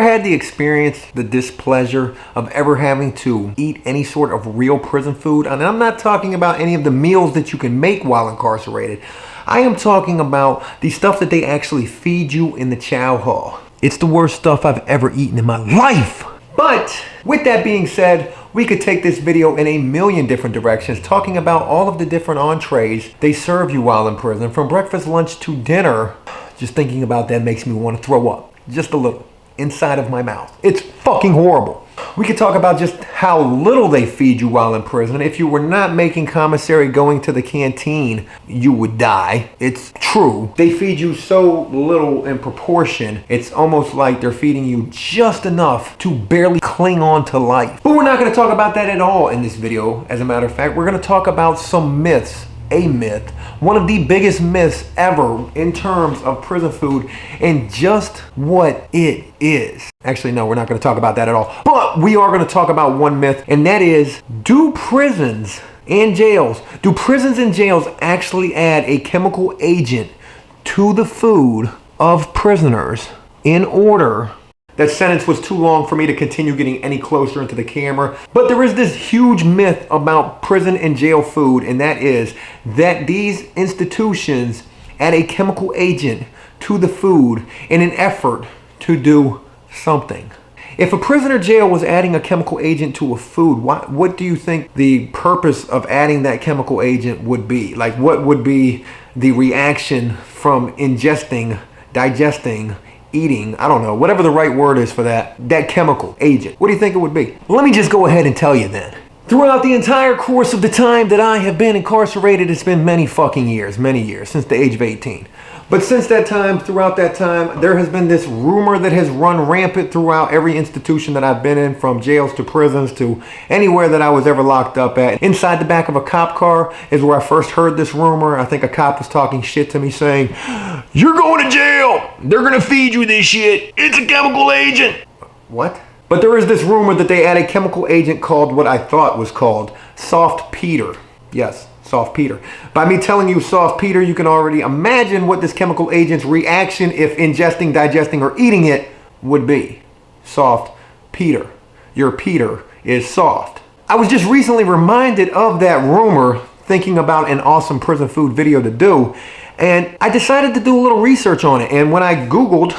ever had the experience, the displeasure of ever having to eat any sort of real prison food? And I'm not talking about any of the meals that you can make while incarcerated. I am talking about the stuff that they actually feed you in the chow hall. It's the worst stuff I've ever eaten in my life. But with that being said, we could take this video in a million different directions, talking about all of the different entrees they serve you while in prison, from breakfast, lunch to dinner. Just thinking about that makes me want to throw up, just a little, inside of my mouth. It's fucking horrible. We could talk about just how little they feed you while in prison. If you were not making commissary going to the canteen, you would die. It's true. They feed you so little in proportion, it's almost like they're feeding you just enough to barely cling on to life. But we're not going to talk about that at all in this video. As a matter of fact, we're going to talk about some myths. A myth, one of the biggest myths ever in terms of prison food and just what it is. Actually, no, we're not going to talk about that at all. But we are going to talk about one myth, and that is, do prisons and jails actually add a chemical agent to the food of prisoners in order? That sentence was too long for me to continue getting any closer into the camera. But there is this huge myth about prison and jail food, and that is that these institutions add a chemical agent to the food in an effort to do something. If a prison or jail was adding a chemical agent to a food, what do you think the purpose of adding that chemical agent would be? Like, what would be the reaction from ingesting, digesting, eating, I don't know, whatever the right word is for that chemical agent? What do you think it would be? Let me just go ahead and tell you then. Throughout the entire course of the time that I have been incarcerated, it's been many years, since the age of 18. But since that time, throughout that time, there has been this rumor that has run rampant throughout every institution that I've been in, from jails to prisons to anywhere that I was ever locked up at. Inside the back of a cop car is where I first heard this rumor. I think a cop was talking shit to me saying, "You're going to jail. They're going to feed you this shit. It's a chemical agent." What? But there is this rumor that they add a chemical agent called what I thought was called soft Peter. Yes, soft Peter. By me telling you soft Peter, you can already imagine what this chemical agent's reaction, if ingesting, digesting, or eating it, would be. Soft Peter. Your Peter is soft. I was just recently reminded of that rumor, thinking about an awesome prison food video to do, and I decided to do a little research on it. And when I Googled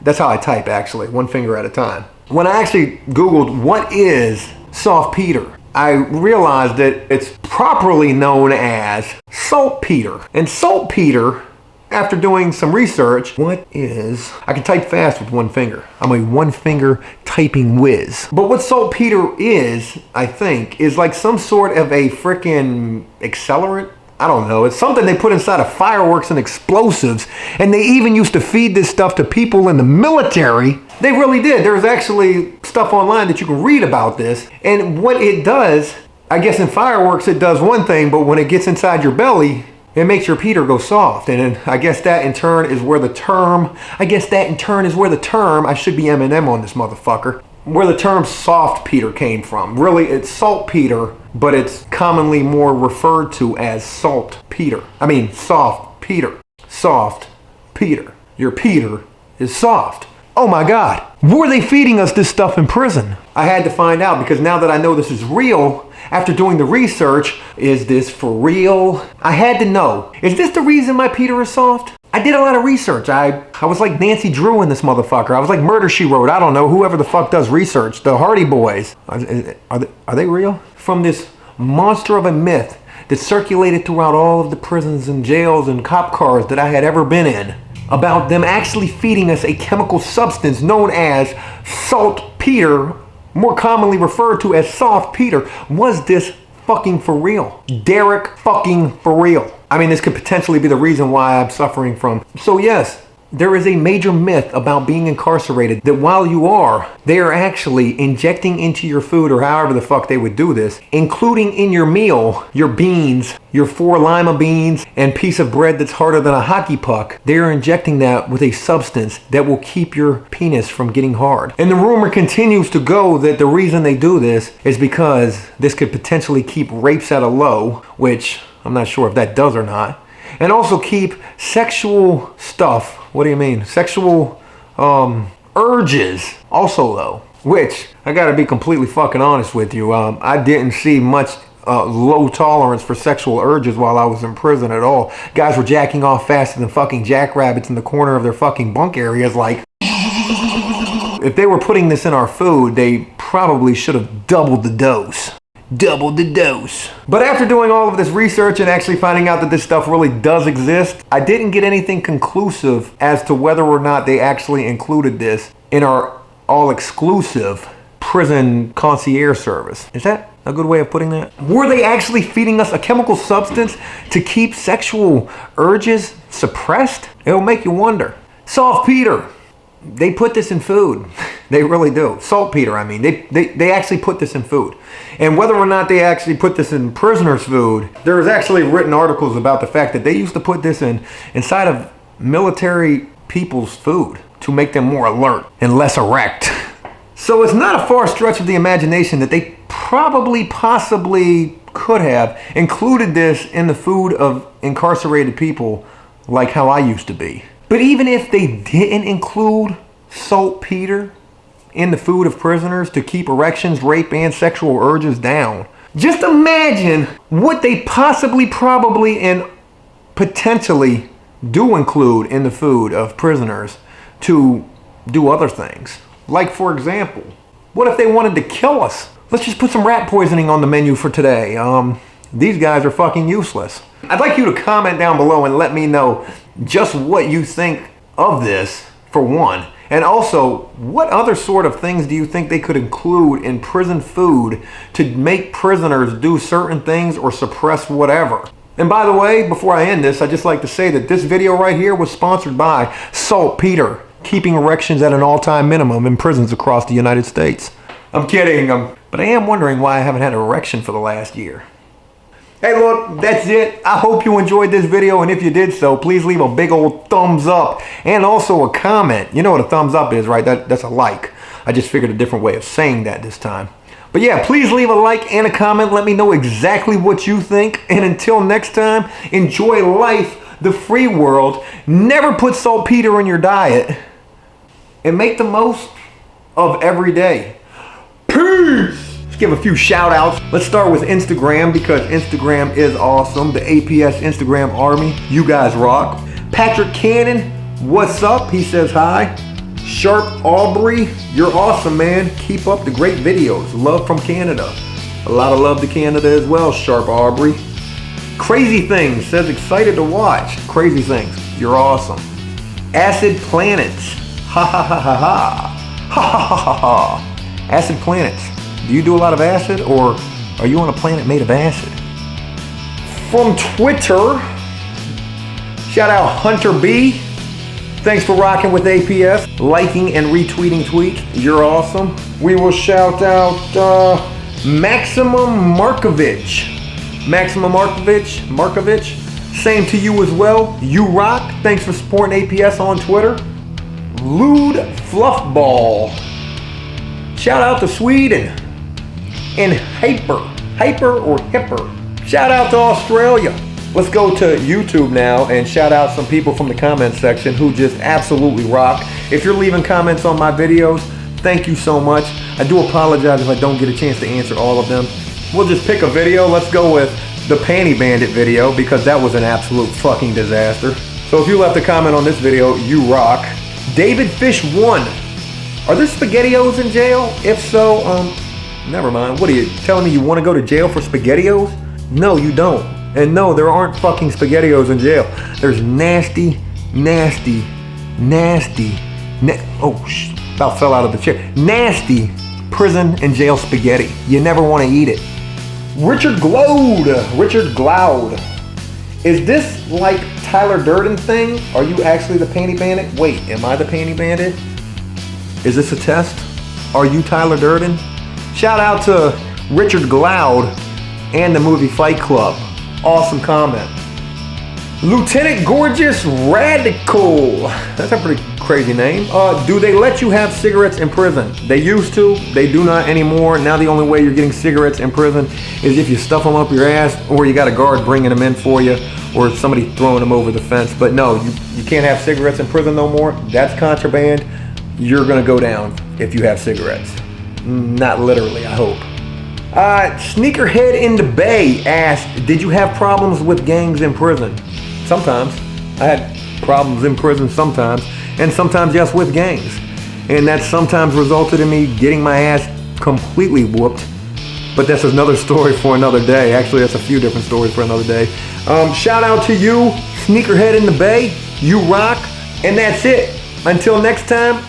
that's how I type, actually, one finger at a time. When I actually Googled what is soft Peter, I realized that it's properly known as saltpeter. And saltpeter, after doing some research, I can type fast with one finger. I'm a one finger typing whiz. But what saltpeter is, I think, is like some sort of a freaking accelerant. I don't know. It's something they put inside of fireworks and explosives. And they even used to feed this stuff to people in the military. They really did. There's actually stuff online that you can read about this. And what it does, I guess in fireworks it does one thing, but when it gets inside your belly, it makes your Peter go soft. And I guess that in turn is where the term, I should be Eminem on this motherfucker, where the term soft Peter came from. Really, it's saltpeter, but it's commonly more referred to as soft Peter. Soft Peter. Soft Peter. Your Peter is soft. Oh my God. Were they feeding us this stuff in prison? I had to find out, because now that I know this is real, after doing the research, is this for real? I had to know, is this the reason my Peter is soft? I did a lot of research. I was like Nancy Drew in this motherfucker. I was like Murder, She Wrote. I don't know, whoever the fuck does research. The Hardy Boys. Are they real? From this monster of a myth that circulated throughout all of the prisons and jails and cop cars that I had ever been in, about them actually feeding us a chemical substance known as saltpeter, more commonly referred to as soft Peter. Was this fucking for real? Derek fucking for real? This could potentially be the reason why I'm suffering from. So yes, there is a major myth about being incarcerated, that while you are, they are actually injecting into your food, or however the fuck they would do this, including in your meal, your beans, your 4 lima beans, and piece of bread that's harder than a hockey puck. They are injecting that with a substance that will keep your penis from getting hard. And the rumor continues to go that the reason they do this is because this could potentially keep rapes at a low, which I'm not sure if that does or not. And also keep sexual stuff, what do you mean? Sexual urges also low, which I gotta be completely fucking honest with you. I didn't see much low tolerance for sexual urges while I was in prison at all. Guys were jacking off faster than fucking jackrabbits in the corner of their fucking bunk areas. Like, if they were putting this in our food, they probably should have doubled the dose. Doubled the dose. But after doing all of this research and actually finding out that this stuff really does exist, I didn't get anything conclusive as to whether or not they actually included this in our all-exclusive prison concierge service. Is that a good way of putting that? Were they actually feeding us a chemical substance to keep sexual urges suppressed? It'll make you wonder. Saltpeter. They put this in food. They really do. Saltpeter, I mean. They actually put this in food. And whether or not they actually put this in prisoners' food, there's actually written articles about the fact that they used to put this inside of military people's food to make them more alert and less erect. So it's not a far stretch of the imagination that they possibly could have included this in the food of incarcerated people like how I used to be. But even if they didn't include saltpeter in the food of prisoners to keep erections, rape, and sexual urges down, just imagine what they probably, and potentially do include in the food of prisoners to do other things. Like, for example, what if they wanted to kill us? Let's just put some rat poisoning on the menu for today. These guys are fucking useless. I'd like you to comment down below and let me know just what you think of this, for one. And also, what other sort of things do you think they could include in prison food to make prisoners do certain things or suppress whatever? And by the way, before I end this, I'd just like to say that this video right here was sponsored by Saltpeter, keeping erections at an all-time minimum in prisons across the United States. I'm kidding, but I am wondering why I haven't had an erection for the last year. Hey, look, that's it. I hope you enjoyed this video, and if you did so, please leave a big old thumbs up and also a comment. You know what a thumbs up is, right? That's a like. I just figured a different way of saying that this time. But yeah, please leave a like and a comment. Let me know exactly what you think. And until next time, enjoy life, the free world. Never put saltpeter in your diet. And make the most of every day. Peace! Let's give a few shout outs. Let's start with Instagram, because Instagram is awesome. The APS Instagram army, you guys rock. Patrick Cannon, what's up? He says hi. Sharp Aubrey, you're awesome, man. Keep up the great videos. Love from Canada. A lot of love to Canada as well, Sharp Aubrey. Crazy Things says excited to watch. Crazy Things, you're awesome. Acid Planets, ha ha ha ha ha. Ha ha ha ha ha. Acid Planets. Do you do a lot of acid, or are you on a planet made of acid? From Twitter, shout out Hunter B. Thanks for rocking with APS, liking and retweeting tweets. You're awesome. We will shout out Maximum Markovich. Maximum Markovich. Same to you as well. You rock. Thanks for supporting APS on Twitter. Lewd Fluffball. Shout out to Sweden. And Hyper or Hipper. Shout out to Australia. Let's go to YouTube now and shout out some people from the comment section who just absolutely rock. If you're leaving comments on my videos, thank you so much. I do apologize if I don't get a chance to answer all of them. We'll just pick a video. Let's go with the Panty Bandit video, because that was an absolute fucking disaster. So if you left a comment on this video, you rock. David Fish 1. Are there SpaghettiOs in jail? If so, never mind. What are you telling me, you want to go to jail for SpaghettiOs? No, you don't. And no, there aren't fucking SpaghettiOs in jail. There's about fell out of the chair. Nasty prison and jail spaghetti. You never want to eat it. Richard Gloud. Is this like Tyler Durden thing? Are you actually the Panty Bandit? Wait, am I the Panty Bandit? Is this a test? Are you Tyler Durden? Shout out to Richard Gloud and the movie Fight Club. Awesome comment. Lieutenant Gorgeous Radical. That's a pretty crazy name. Do they let you have cigarettes in prison? They used to. They do not anymore. Now the only way you're getting cigarettes in prison is if you stuff them up your ass, or you got a guard bringing them in for you, or somebody throwing them over the fence. But no, you can't have cigarettes in prison no more. That's contraband. you're gonna go down if you have cigarettes. Not literally, I hope. Sneakerhead in the Bay asked, did you have problems with gangs in prison? Sometimes. I had problems in prison sometimes, and sometimes yes, with gangs. And that sometimes resulted in me getting my ass completely whooped. But that's another story for another day. Actually, that's a few different stories for another day. Shout out to you, Sneakerhead in the Bay. You rock. And that's it. Until next time,